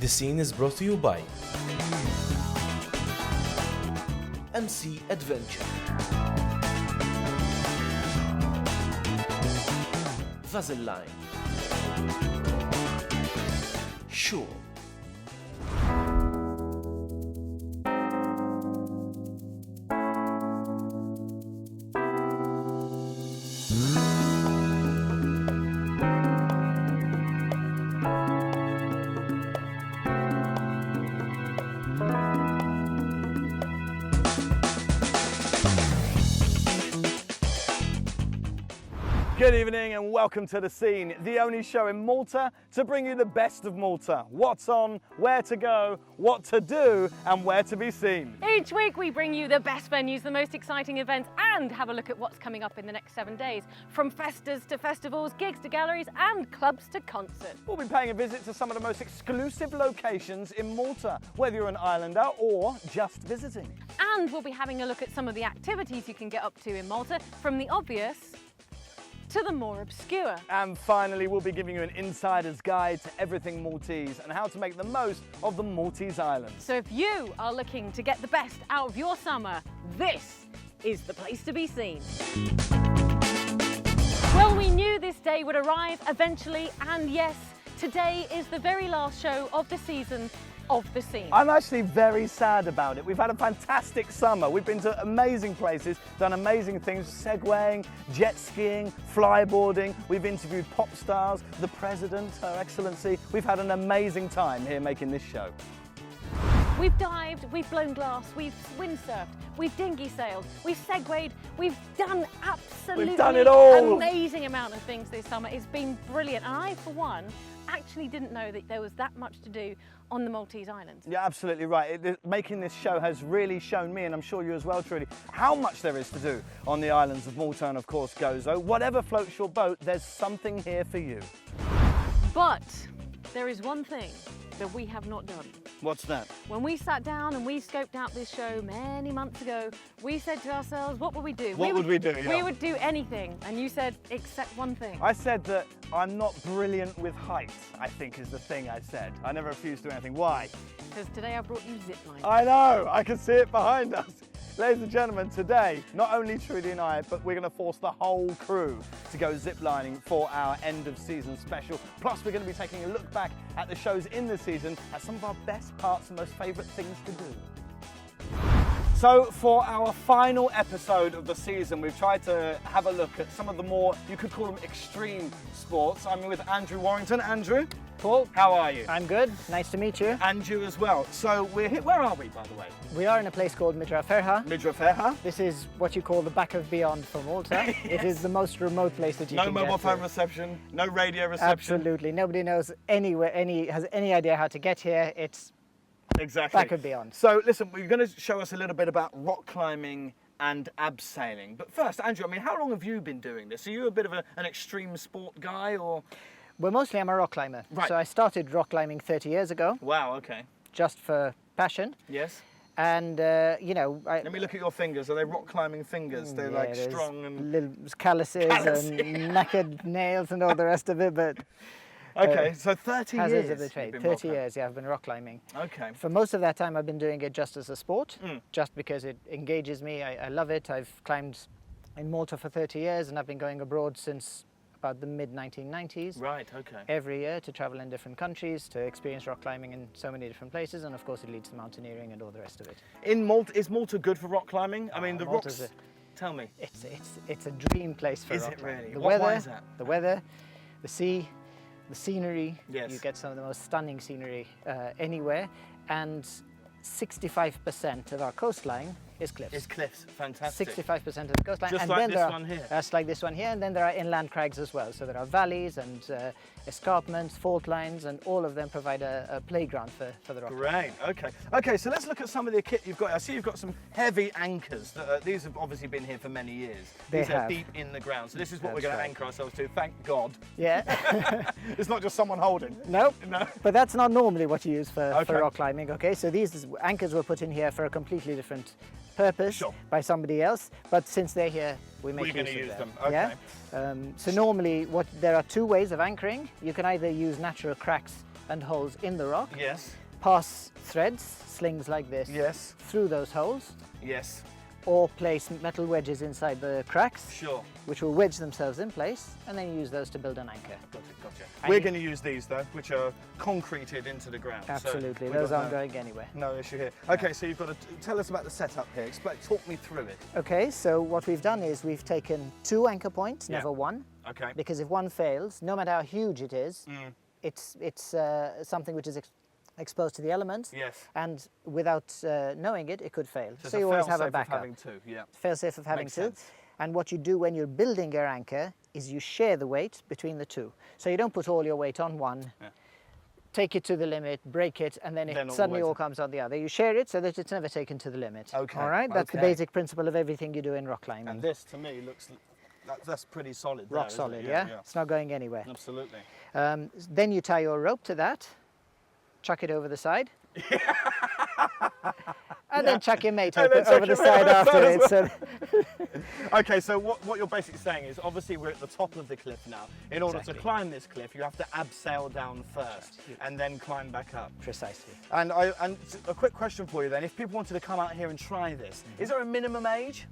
The Scene is brought to you by MC Adventure, Vaseline, Sure. Good evening and welcome to The Scene, the only show in Malta to bring you the best of Malta. What's on, where to go, what to do and where to be seen. Each week we bring you the best venues, the most exciting events and have a look at what's coming up in the next 7 days. From festas to festivals, gigs to galleries and clubs to concerts. We'll be paying a visit to some of the most exclusive locations in Malta, whether you're an islander or just visiting. And we'll be having a look at some of the activities you can get up to in Malta, from the obvious to the more obscure. And finally, we'll be giving you an insider's guide to everything Maltese and how to make the most of the Maltese Islands. So if you are looking to get the best out of your summer, this is the place to be seen. Well, we knew this day would arrive eventually, and yes, today is the very last show of the season of The Scene. I'm actually very sad about it. We've had a fantastic summer. We've been to amazing places, done amazing things, segwaying, jet skiing, flyboarding. We've interviewed pop stars, the President, Her Excellency. We've had an amazing time here making this show. We've dived, we've blown glass, we've windsurfed, we've dinghy sailed, we've segwayed, we've done absolutely it all. amazing amount of things this summer. It's been brilliant, and I, for one, actually didn't know that there was that much to do on the Maltese Islands. You're absolutely right. Making this show has really shown me, and I'm sure you as well, Trudy, how much there is to do on the islands of Malta and, of course, Gozo. Whatever floats your boat, there's something here for you. But there is one thing that we have not done. What's that? When we sat down and we scoped out this show many months ago, we said to ourselves, what would we do? What would we do? Yeah. We would do anything. And you said, except one thing. I said that I'm not brilliant with heights, I think is the thing I said. I never refused to do anything. Why? Because today I brought you zipline. I know, I can see it behind us. Ladies and gentlemen, today, not only Trudy and I, but we're going to force the whole crew to go ziplining for our end of season special. Plus, we're going to be taking a look back at the shows in the season at some of our best parts and most favourite things to do. So for our final episode of the season, we've tried to have a look at some of the more, you could call them extreme sports. I'm with Andrew Warrington. Andrew? Paul, how are you? I'm good. Nice to meet you. And you as well. So we're here, where are we, by the way? We are in a place called Midraferha. Midraferha. This is what you call the back of beyond for Malta. Yes. It is the most remote place that you can get No mobile phone to. reception, no radio reception. Absolutely. Nobody knows has any idea how to get here. It's exactly back of beyond. So listen, we're going to show us a little bit about rock climbing and abseiling. But first, Andrew, I mean, how long have you been doing this? Are you a bit of an extreme sport guy, or? Well, mostly I'm a rock climber. Right. So I started rock climbing 30 years ago. Wow, okay. Just for passion. Yes. And, you know... Let me look at your fingers. Are they rock climbing fingers? They're like strong and... Little calluses and knackered nails and all the rest of it, but... Okay, so 30 years. Hazards of the trade. 30 years, yeah, I've been rock climbing. Okay. For most of that time, I've been doing it just as a sport, just because it engages me. I love it. I've climbed in Malta for 30 years, and I've been going abroad since about the mid-1990s. Right, okay. Every year to travel in different countries, to experience rock climbing in so many different places, and of course it leads to mountaineering and all the rest of it. In Malta, is Malta good for rock climbing? I mean, the Malta's rocks... Tell me. It's a dream place for rock climbing. Really? The Why weather, is that? the weather, the sea, the scenery. Yes. You get some of the most stunning scenery anywhere, and 65% of our coastline is cliffs. It's cliffs, fantastic. 65% of the coastline. Just and like then this one here. That's like this one here, and then there are inland crags as well. So there are valleys and escarpments, fault lines, and all of them provide a playground for the rock. Great, okay. Okay, so let's look at some of the kit you've got. I see you've got some heavy anchors. These have obviously been here for many years. These are deep in the ground. So this is what we're going to anchor ourselves to, thank God. Yeah. It's not just someone holding. Nope. No. But that's not normally what you use for rock climbing, okay? So these anchors were put in here for a completely different purpose by somebody else, but since they're here, we make use of them. Okay. Yeah? So normally there are two ways of anchoring. You can either use natural cracks and holes in the rock. Yes. Pass threads, slings like this, Yes. through those holes, Yes. or place metal wedges inside the cracks, Sure. which will wedge themselves in place, and then use those to build an anchor. Gotcha, gotcha. And We're you- going to use these though, which are concreted into the ground. so Absolutely, we've those got aren't going anywhere. no issue here. Okay, so you've got to tell us about the setup here. Explain, talk me through it. Okay, so what we've done is we've taken 2 anchor points, Yeah. never one, Okay. because if one fails, no matter how huge it is, Mm. it's something which is exposed to the elements, Yes. and without knowing it, it could fail. So, So you always have a fail-safe of backup. having two. Yeah. Fail-safe of having Makes 2. sense. And what you do when you're building your anchor is you share the weight between the 2. So you don't put all your weight on one, Yeah. take it to the limit, break it, and then it Then all the suddenly weight- all comes on the other. You share it so that it's never taken to the limit. Okay, All right? That's the okay. basic principle of everything you do in rock climbing. And this, to me, looks that's pretty solid. there, Rock isn't it? solid, yeah? It's not going anywhere. Absolutely. Then you tie your rope to that, chuck it over the side, and then chuck your mate And then over chuck the your side mate over after the it. side So Okay, so what you're basically saying is, obviously we're at the top of the cliff now. In order Exactly. to climb this cliff, you have to abseil down first and then climb back up. precisely. And a quick question for you then: if people wanted to come out here and try this, is there a minimum age?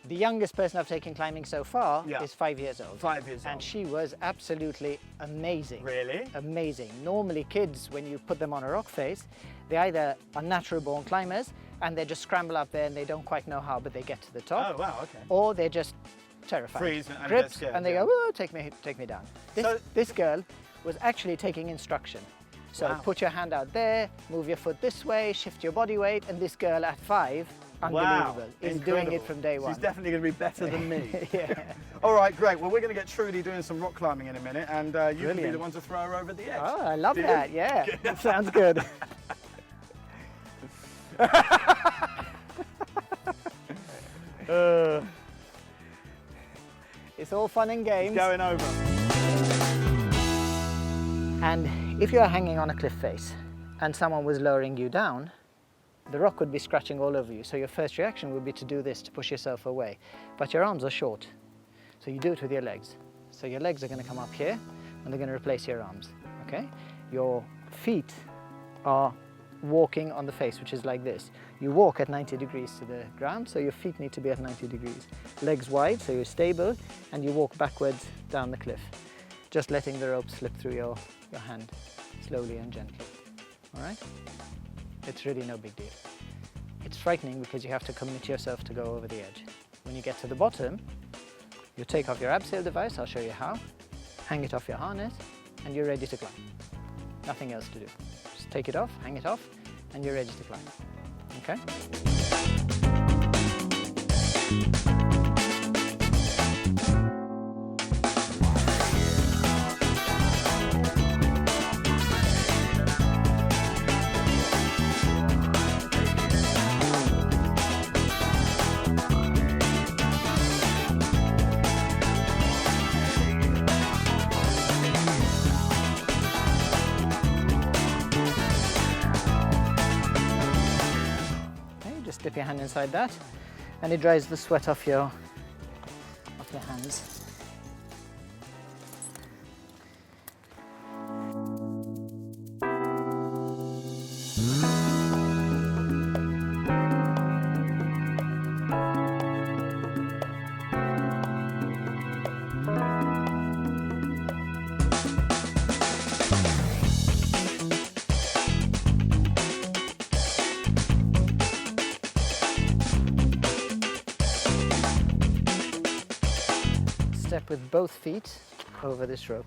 The youngest person I've taken climbing so far Yeah. is 5 years old. 5 years And old. she was absolutely amazing. Really? Amazing. Normally kids, when you put them on a rock face, they either are natural born climbers and they just scramble up there and they don't quite know how, but they get to the top. Oh wow, okay. Or they're just terrified. Freeze and Gripped, get scared, and they yeah. go, "Whoa, take me down." So- This girl was actually taking instruction. So Wow. put your hand out there, move your foot this way, shift your body weight, and this girl at 5, Wow, unbelievable, is doing incredible. it from day one. She's definitely going to be better than me. Yeah. All right, great. Well, we're going to get Trudy doing some rock climbing in a minute, and you can be Brilliant. the one to throw her over the edge. Oh, I love Do you? that. Yeah, sounds good. It's all fun and games. Going over. And if you are hanging on a cliff face and someone was lowering you down, the rock would be scratching all over you. So your first reaction would be to do this to push yourself away. But your arms are short, so you do it with your legs. So your legs are going to come up here and they're going to replace your arms. Okay? Your feet are walking on the face, which is like this. You walk at 90 degrees to the ground, so your feet need to be at 90 degrees. Legs wide, so you're stable, and you walk backwards down the cliff, just letting the rope slip through your hand, slowly and gently. All right? It's really no big deal. It's frightening because you have to commit yourself to go over the edge. When you get to the bottom, you take off your abseil device, I'll show you how, hang it off your harness, and you're ready to climb. Nothing else to do. Just take it off, hang it off, and you're ready to climb. Okay? Okay, just dip your hand inside that, and it dries the sweat off your hands. Step with both feet over this rope.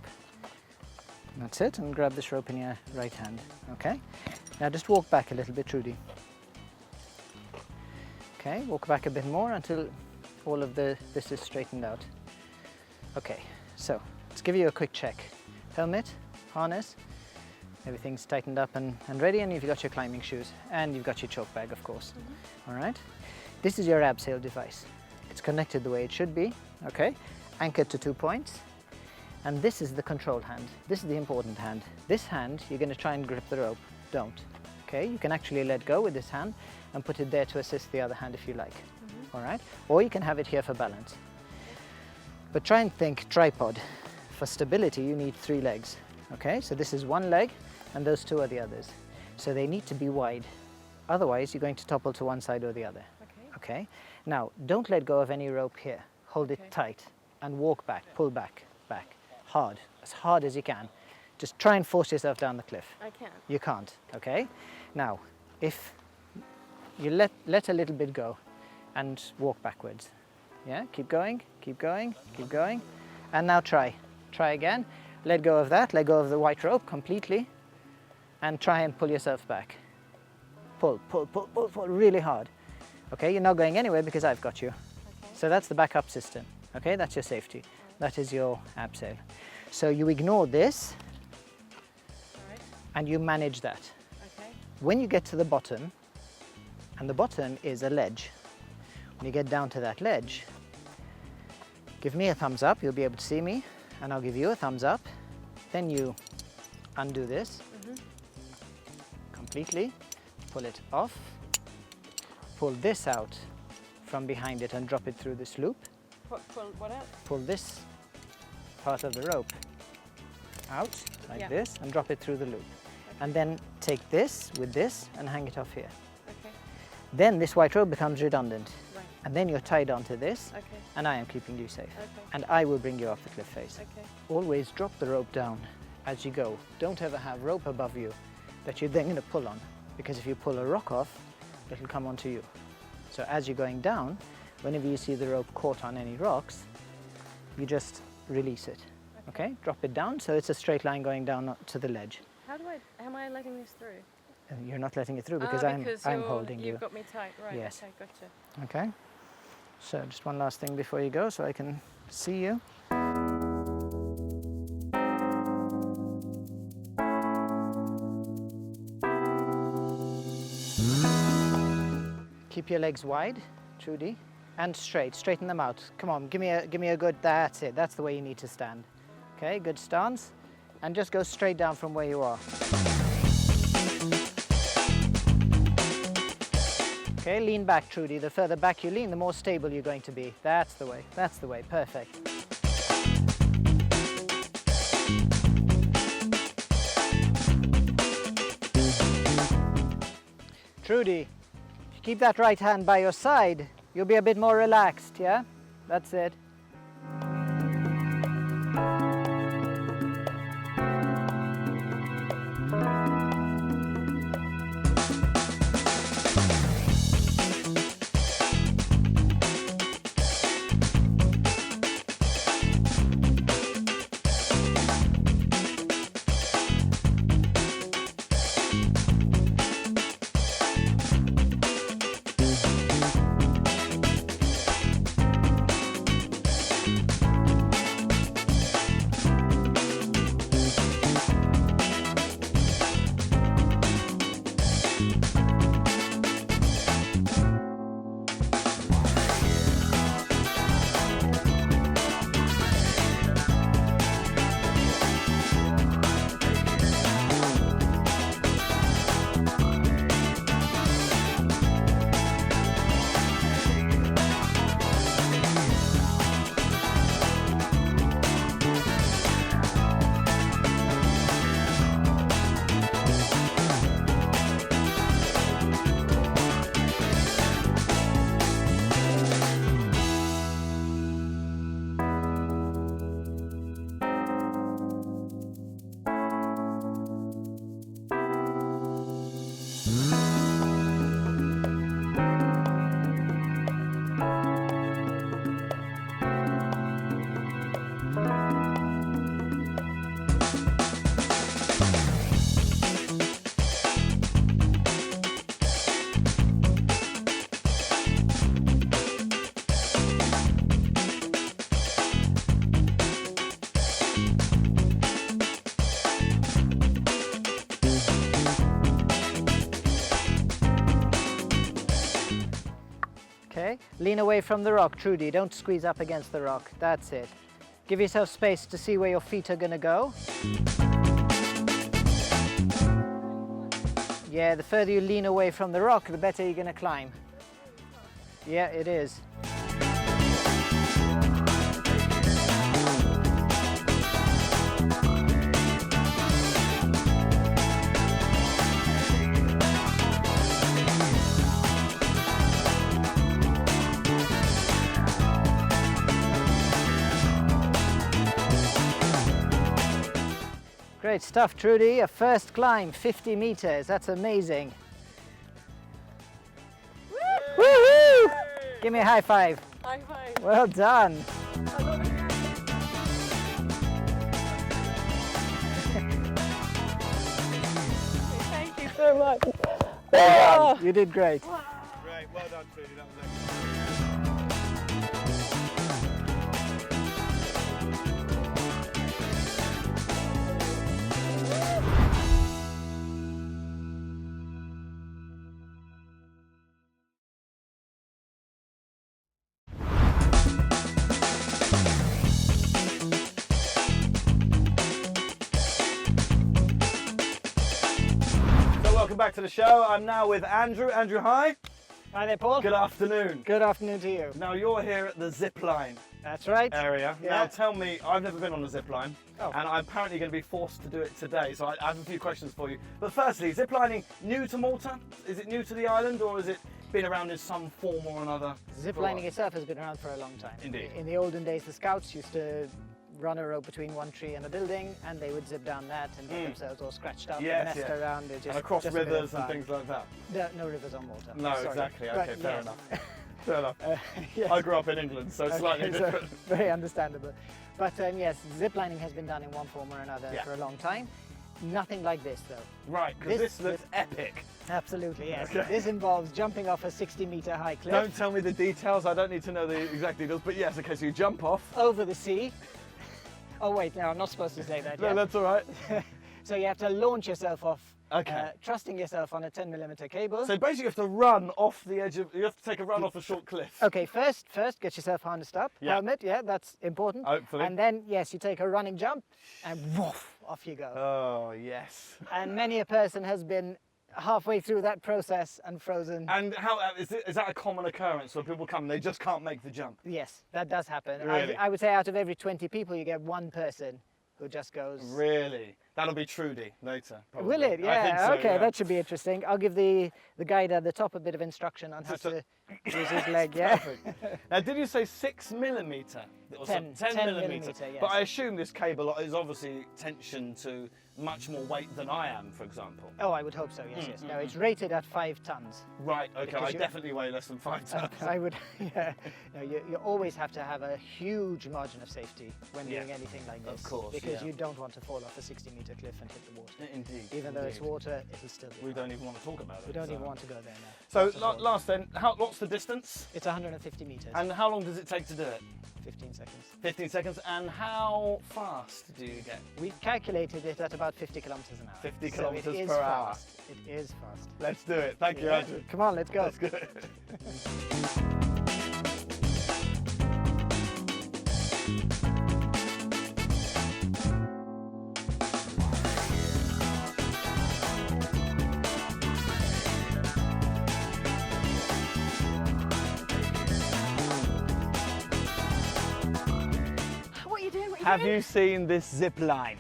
That's it, and grab this rope in your right hand, okay? Now just walk back a little bit, Trudy. Okay, walk back a bit more until all of this is straightened out. Okay, so let's give you a quick check. Helmet, harness, everything's tightened up and ready, and you've got your climbing shoes, and you've got your choke bag, of course. All right? This is your abseil device. It's connected the way it should be, okay? Anchored to 2 points. And this is the control hand. This is the important hand. This hand, you're going to try and grip the rope. Don't. Okay? You can actually let go with this hand and put it there to assist the other hand if you like. All right? Or you can have it here for balance. But try and think tripod. For stability, you need 3 legs. Okay? So this is one leg, and those two are the others. So they need to be wide. Otherwise, you're going to topple to one side or the other. Okay. Okay? Now, don't let go of any rope here. Hold Okay. it tight and walk back, pull back, hard, as hard as you can. Just try and force yourself down the cliff. I can. You can't, okay? Now, if you let a little bit go and walk backwards. Yeah, keep going, keep going, keep going. And now try. Try again. Let go of that, let go of the white rope completely, and try and pull yourself back. Pull, pull, pull, pull, pull really hard. Okay, you're not going anywhere because I've got you. Okay. So that's the backup system. Okay, that's your safety. That is your abseil. So you ignore this Right. and you manage that. Okay. When you get to the bottom, and the bottom is a ledge, when you get down to that ledge, give me a thumbs up, you'll be able to see me, and I'll give you a thumbs up. Then you undo this completely, pull it off, pull this out from behind it and drop it through this loop. Pull what out? Pull this part of the rope out like Yeah. this and drop it through the loop. And then take this with this and hang it off here. Okay. Then this white rope becomes redundant. Right. And then you're tied onto this, Okay. and I am keeping you safe. Okay. And I will bring you up the cliff face. Okay. Always drop the rope down as you go. Don't ever have rope above you that you're then going to pull on, because if you pull a rock off, it'll come onto you. So as you're going down, whenever you see the rope caught on any rocks, you just release it. Okay? Drop it down so it's a straight line going down to the ledge. How am I letting this through? And you're not letting it through because I'm holding you. You've got me tight, right? Yes. Okay, gotcha. Okay? So just one last thing before you go so I can see you. Keep your legs wide, Trudy, and straight. Straighten them out. Come on, give me a good. That's it. That's the way you need to stand. Okay, good stance, and just go straight down from where you are. Okay, lean back, Trudy. The further back you lean, the more stable you're going to be. That's the way. That's the way. Perfect. Trudy, if you keep that right hand by your side, you'll be a bit more relaxed, yeah? That's it. Okay, lean away from the rock, Trudy. Don't squeeze up against the rock. That's it. Give yourself space to see where your feet are gonna go. Yeah, the further you lean away from the rock, the better you're gonna climb. Yeah, it is. Great stuff, Trudy. A first climb, 50 meters. That's amazing. Woohoo! Give me a high five. High five. Well done. Thank you so much. Well done. You did great. Great, well done, Trudy. That was excellent. Welcome back to the show. I'm now with Andrew. Andrew, hi. Hi there, Paul. Good afternoon. Good afternoon to you. Now you're here at the zip line That's right. area. Yeah. Now tell me, I've never been on a zip line, Oh. and I'm apparently going to be forced to do it today. So I have a few questions for you. But firstly, zip lining new to Malta? Is it new to the island, or has it been around in some form or another? Zip lining itself has been around for a long time. Indeed. In the olden days, the scouts used to run a rope between one tree and a building, and they would zip down that and get themselves all scratched up Yes, and messed yeah. around. It And across just a bit of rivers and fun. things like that? No rivers on Malta. No, Sorry. exactly. But Okay, fair yes. enough. Fair enough. Yes. I grew up in England, so slightly Okay, so different. very understandable. But yes, zip lining has been done in one form or another Yeah. for a long time. Nothing like this, though. Right, because This- this looks epic. Absolutely, yes. Okay. This involves jumping off a 60-meter high cliff Don't tell me the details. I don't need to know the exact details. But yes, okay, so you jump off. over the sea. Oh wait, no, I'm not supposed to say that No, yet. that's all right. So you have to launch yourself off, Okay. trusting yourself on a 10mm cable. So basically, you have to run off the edge of. You have to take a run off a short cliff. Okay, first get yourself harnessed up. Yeah. Helmet, yeah, that's important. Hopefully. And then, yes, you take a running jump and woof, off you go. Oh yes. And many a person has been halfway through that process and frozen. And how is that a common occurrence where people come and they just can't make the jump? Yes, that does happen. Really? I would say out of every 20 people, you get one person who just goes. Really? That'll be Trudy later. Probably. Will it? I Yeah. think so, Okay, yeah. that should be interesting. I'll give the guide at the top a bit of instruction on how Just a- to use his leg. Yeah. Now, did you say 6mm? Or 10 10 millimeter. yes. But I assume this cable is obviously tension to much more weight than I am, for example. Oh, I would hope so. Yes, yes. No, it's rated at 5 tons. Right. Okay. Because I you- definitely weigh less than 5 tons. I would. Yeah. No, you always have to have a huge margin of safety when Yeah. doing anything like this. Of course, Because yeah. you don't want to fall off a 60-meter cliff and hit the water. Indeed. Even though it's indeed. water, it'll still be. We fine. don't even want to talk about it. We don't so. even want to go there now. So Not at all. last then, what's the distance? It's 150 meters. And how long does it take to do it? 15 seconds. 15 seconds. And how fast do you get? We've calculated it at about 50 kilometers an hour. 50 So kilometers it is per hour. fast. It is fast. Let's do it. Thank you, Yeah. Andrew. Come on, let's go. That's good. What are you doing? What are you Have doing? you seen this zip line?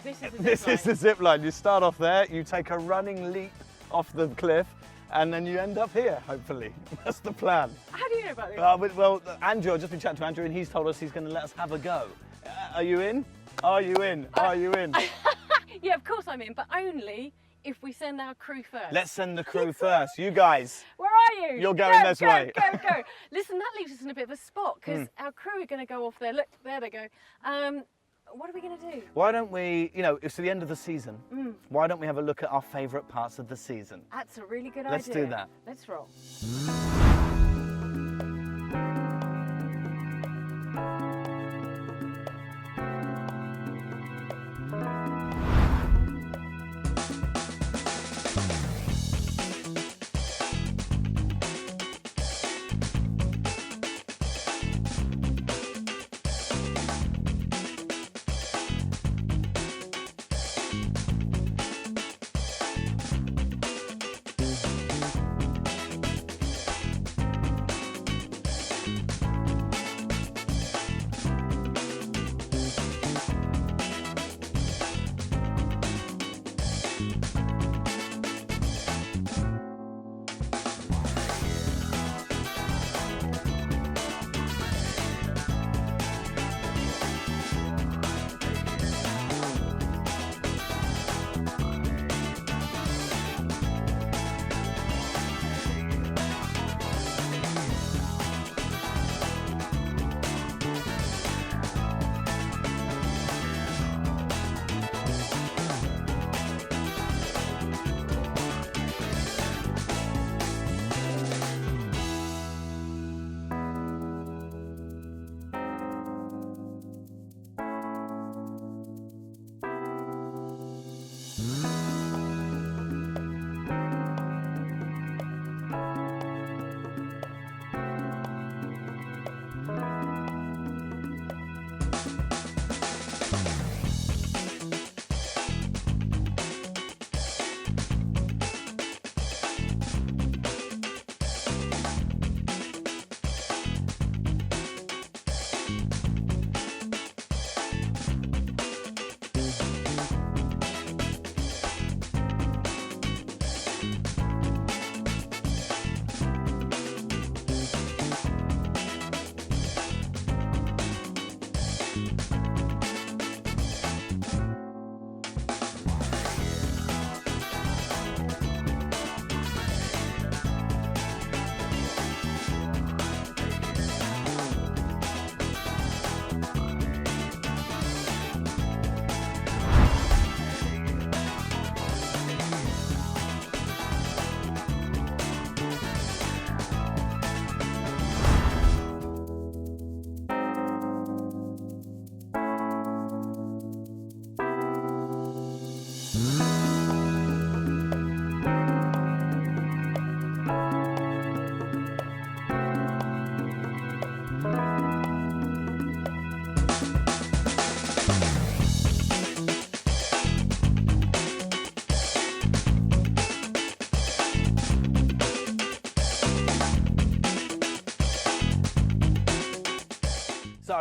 This is the This zip is the zip line. You start off there, you take a running leap off the cliff, and then you end up here, hopefully. That's the plan. How do you know about this? Well, Andrew, I've just been chatting to Andrew, and he's told us he's going to let us have a go. Are you in? Are you in? Are you in? Yeah, of course I'm in, but only if we send our crew first. Let's send the crew first. You guys. Where are you? You're going Go, this go, way. Go. Listen, that leaves us in a bit of a spot because our crew are going to go off there. Look, there they go. What are we going to do? Why don't we, it's the end of the season. Why don't we have a look at our favourite parts of the season? That's a really good Let's idea. do that. Let's roll.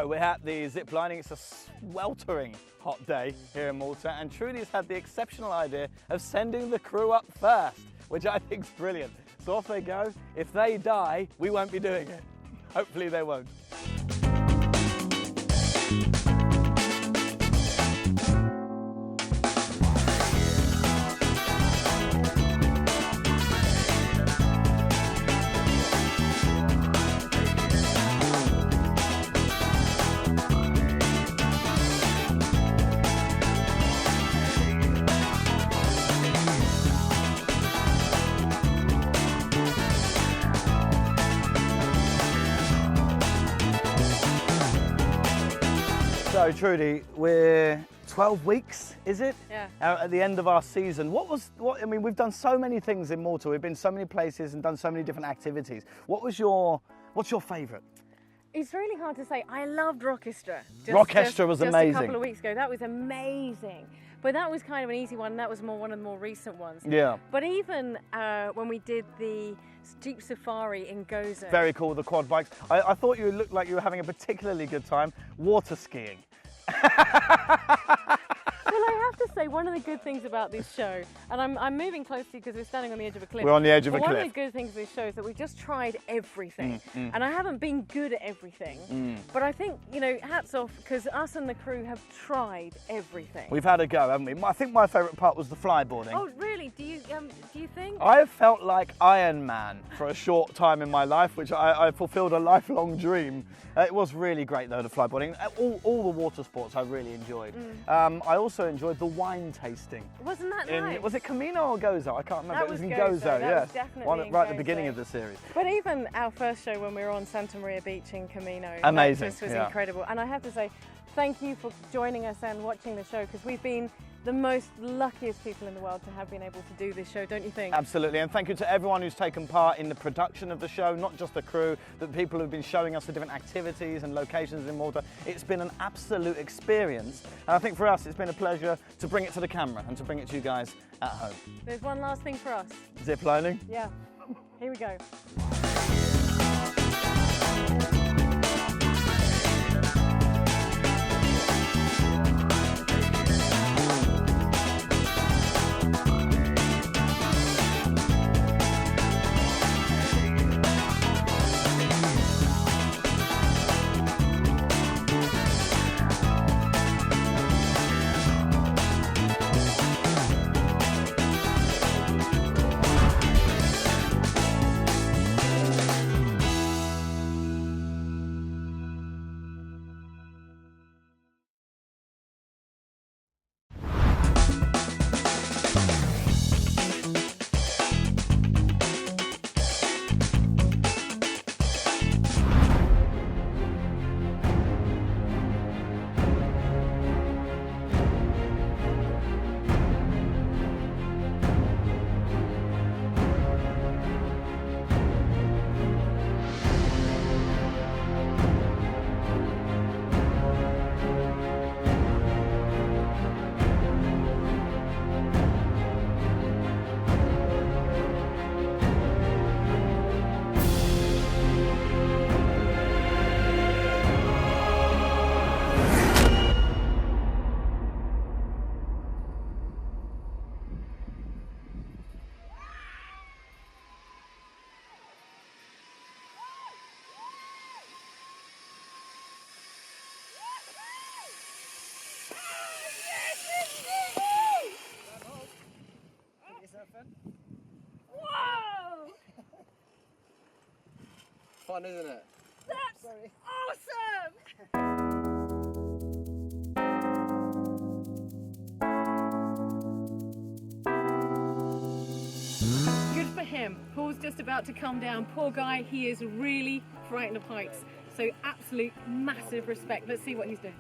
So we're at the zip lining. It's a sweltering hot day here in Malta, and Trudy's had the exceptional idea of sending the crew up first, which I think is brilliant. So off they go. If they die, we won't be doing it. Hopefully they won't. So Trudy, we're 12 weeks, is it? Yeah. At the end of our season. I mean, we've done so many things in Malta. We've been so many places and done so many different activities. What's your favourite? It's really hard to say. I loved Rockestra. Rockestra was amazing. Just a couple of weeks ago. That was amazing. But that was kind of an easy one. That was one of the more recent ones. Yeah. But even when we did the Jeep Safari in Gozo. Very cool, the quad bikes. I thought you looked like you were having a particularly good time water skiing. Well, I have to say, one of the good things about this show, and I'm moving close to you because we're standing on the edge of a cliff. We're on the edge of a cliff. One of the good things of this show is that we've just tried everything. And I haven't been good at everything. But I think, you know, hats off, because us and the crew have tried everything. We've had a go, haven't we? I think my favourite part was the flyboarding. Oh, really? Do you think? I have felt like Iron Man for a short time in my life, which I fulfilled a lifelong dream. It was really great though, the flyboarding. All the water sports I really enjoyed. I also enjoyed the wine tasting. Wasn't that nice? Was it Camino or Gozo? I can't remember. That it was was in Gozo. Gozo, That yes. was definitely in Right at the Gozo. beginning of the series. But even our first show when we were on Santa Maria Beach in Camino, Amazing, this was yeah. incredible. And I have to say, thank you for joining us and watching the show, because we've been the most luckiest people in the world to have been able to do this show, don't you think? Absolutely, and thank you to everyone who's taken part in the production of the show, not just the crew, the people who've been showing us the different activities and locations in Malta. It's been an absolute experience, and I think for us it's been a pleasure to bring it to the camera and to bring it to you guys at home. There's one last thing for us. Zip lining. Yeah, here we go. Whoa! Fun, isn't it? That's awesome! Good for him. Paul's just about to come down. Poor guy, he is really frightened of heights. So absolute massive respect. Let's see what he's doing.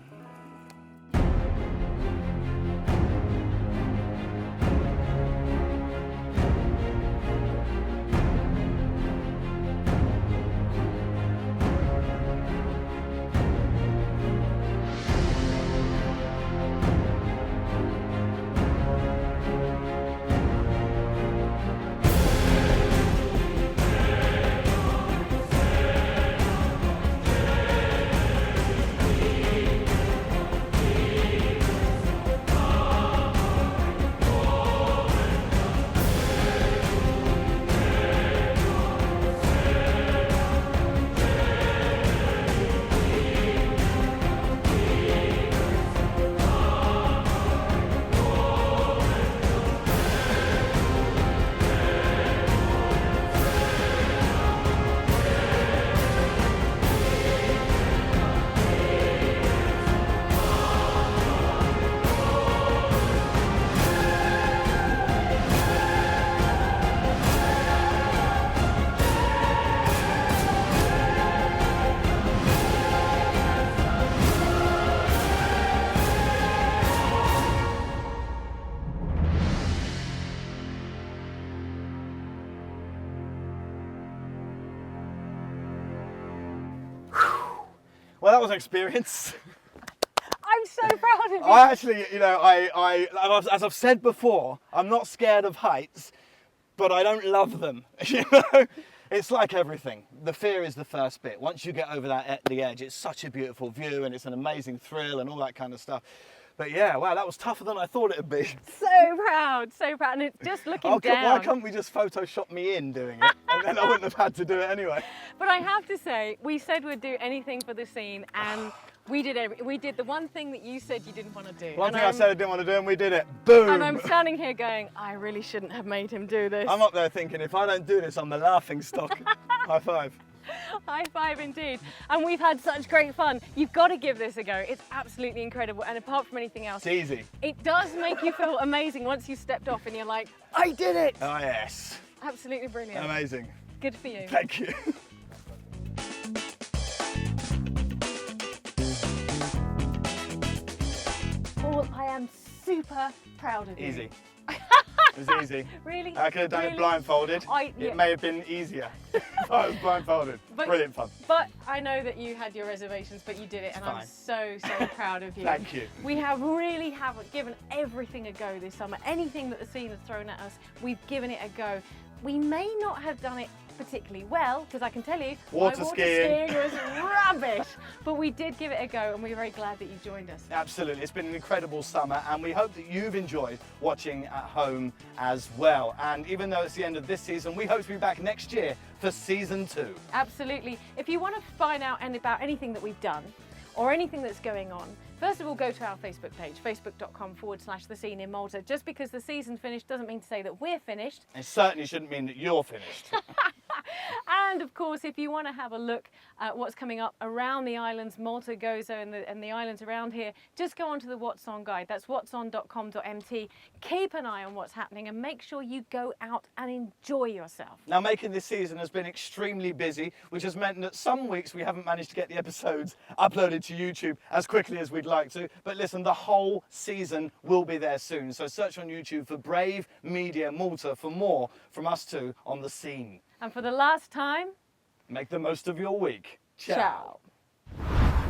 Well, that was an experience. I'm so proud of you. I actually, you know, as I've said before, I'm not scared of heights, but I don't love them. You know, it's like everything. The fear is the first bit. Once you get over the edge, it's such a beautiful view and it's an amazing thrill and all that kind of stuff. But yeah, wow, that was tougher than I thought it'd be. So proud, and it's just looking down. Why can't we just Photoshop me in doing it? And then I wouldn't have had to do it anyway. But I have to say, we said we'd do anything for the scene, and we did the one thing that you said you didn't want to do. One thing I said I didn't want to do, and we did it. Boom! And I'm standing here going, I really shouldn't have made him do this. I'm up there thinking, if I don't do this, I'm the laughing stock. High five. High five indeed. And we've had such great fun. You've got to give this a go. It's absolutely incredible. And apart from anything else, It's easy. it does make you feel amazing once you stepped off and you're like, I did it. Oh yes. Absolutely brilliant. Amazing. Good for you. Thank you. Paul, I am super proud of you. Easy. It was easy. Really? I could have done Really? it blindfolded. Yeah. It may have been easier if I was blindfolded. Brilliant fun. But I know that you had your reservations, but you did it, and I'm fine. so proud of you. Thank you. We have really given everything a go this summer. Anything that the scene has thrown at us, we've given it a go. We may not have done it particularly well, because I can tell you, Water my skiing was rubbish. But we did give it a go, and we're very glad that you joined us. Absolutely, it's been an incredible summer, and we hope that you've enjoyed watching at home as well. And even though it's the end of this season, we hope to be back next year for season 2. Absolutely. If you want to find out about anything that we've done or anything that's going on, first of all, go to our Facebook page, facebook.com/The Scene in Malta. Just because the season's finished doesn't mean to say that we're finished. It certainly shouldn't mean that you're finished. And of course, if you want to have a look at what's coming up around the islands, Malta, Gozo and the islands around here, just go onto the What's On guide. That's whatson.com.mt. Keep an eye on what's happening and make sure you go out and enjoy yourself. Now, making this season has been extremely busy, which has meant that some weeks we haven't managed to get the episodes uploaded to YouTube as quickly as we'd like to. But listen, the whole season will be there soon. So search on YouTube for Brave Media Malta for more from us two on The Scene. And for the last time, Make the most of your week. Ciao. ciao.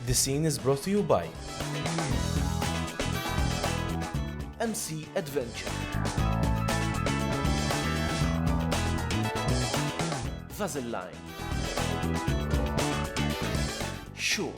The Scene is brought to you by MC Adventure, Vaseline, Sure.